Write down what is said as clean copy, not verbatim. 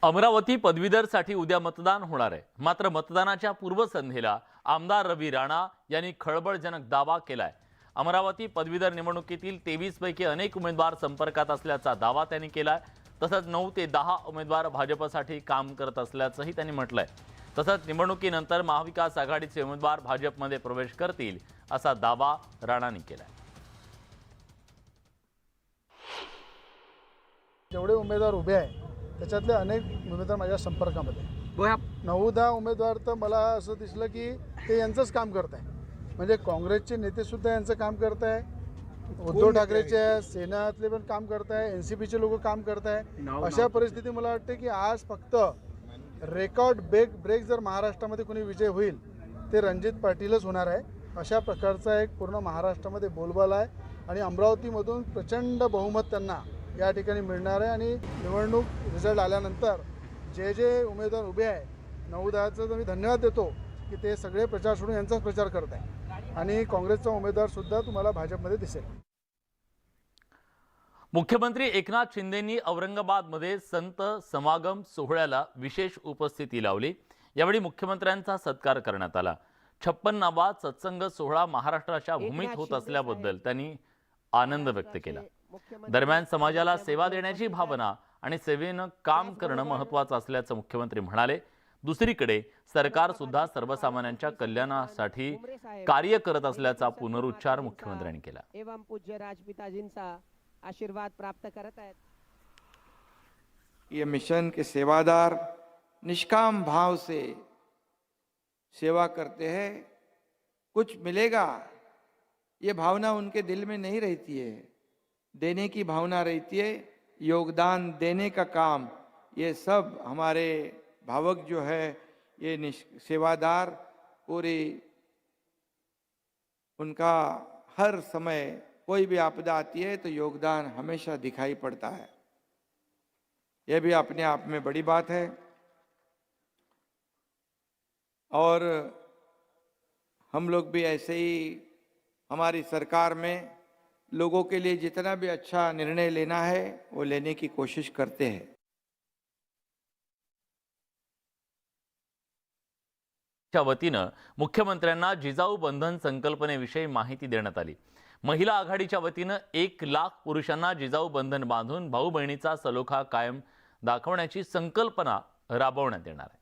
अमरावती पदवीधरसाठी उद्या मतदान होणार आहे। मात्र मतदानाच्या पूर्वसंध्येला आमदार रवी राणा यांनी खळबळजनक दावा केलाय। अमरावती पदवीधर निवडणुकीतील 23 पैकी अनेक उमेदवार संपर्कात असल्याचा दावा त्यांनी केलाय। तसंच 9 ते 10 उमेदवार भाजपसाठी काम करत असल्याचंही त्यांनी म्हटलंय। तसंच निवडणुकीनंतर महाविकास आघाडीचे उमेदवार भाजपमध्ये प्रवेश करतील असा दावा राणांनी केलाय। जेवढे उमेदवार उभे आहे त्याच्यातले अनेक उमेदवार माझ्या संपर्कामध्ये 9-10 उमेदवार तर मला असं दिसलं की ते यांचंच काम करत आहे। म्हणजे काँग्रेसचे नेतेसुद्धा यांचं काम करत आहे, उद्धव ठाकरेचे सेनातले पण काम करत आहे, NCPचे लोक काम करत आहे। अशा परिस्थिती मला वाटते की आज फक्त रेकॉर्ड ब्रेक जर महाराष्ट्रामध्ये कोणी विजय होईल ते रणजित पाटीलच होणार आहे। अशा प्रकारचा एक पूर्ण महाराष्ट्रामध्ये बोलबाला आहे आणि अमरावतीमधून प्रचंड बहुमत त्यांना या ठिकाणी मिळणार आहे। आणि निवडणूक रिझल्ट आल्यानंतर जे जे उमेदवार उभे आहे 9-10चं तर मी धन्यवाद देतो की ते सगळे प्रचार सोडून यांचाच प्रचार करत आहे आणि काँग्रेसचा उमेदवार सुद्धा तुम्हाला भाजपमध्ये दिसेल। मुख्यमंत्री एकनाथ शिंदेंनी औरंगाबादमध्ये संत समागम सोहळ्याला विशेष उपस्थिती लावली। यावेळी मुख्यमंत्र्यांचा सत्कार करण्यात आला। 56वा सत्संग सोहळा महाराष्ट्राच्या भूमीत होत असल्याबद्दल त्यांनी आनंद व्यक्त केला। दरम्यान समाजाला सेवा देण्याची भावना आणि सेवेनं काम करणं महत्त्वाचं असल्याचं मुख्यमंत्री म्हणाले। दुसरीकडे सरकार सुद्धा सर्वसामान्यांच्या कल्याणासाठी कार्य करत असल्याचा पुनरुच्चार मुख्यमंत्र्यांनी केला। एवं पूज्य राजपिताजींचा आशीर्वाद प्राप्त करत आहेत। ये मिशन के सेवादार निष्काम भाव से सेवा करते हैं, कुछ मिलेगा ये भावना उनके दिल में नहीं रहती है, देने की भावना रहती है, योगदान देने का काम। ये सब हमारे भावक जो है ये सेवादार पूरी उनका हर समय कोई भी आपदा आती है तो योगदान हमेशा दिखाई पड़ता है। यह भी अपने आप में बड़ी बात है। और हम लोग भी ऐसे ही हमारी सरकार में लोगों के लिए जितना भी अच्छा निर्णय लेना है वो लेने की कोशिश करते हैं। च्या वतीनं मुख्यमंत्र्यांना जिजाऊ बंधन संकल्पनेविषयी माहिती देण्यात आली। महिला आघाडीच्या वतीनं 1 लाख पुरुषांना जिजाऊ बंधन बांधून भाऊ बहिणीचा सलोखा कायम दाखवण्याची संकल्पना राबवण्यात येणार आहे।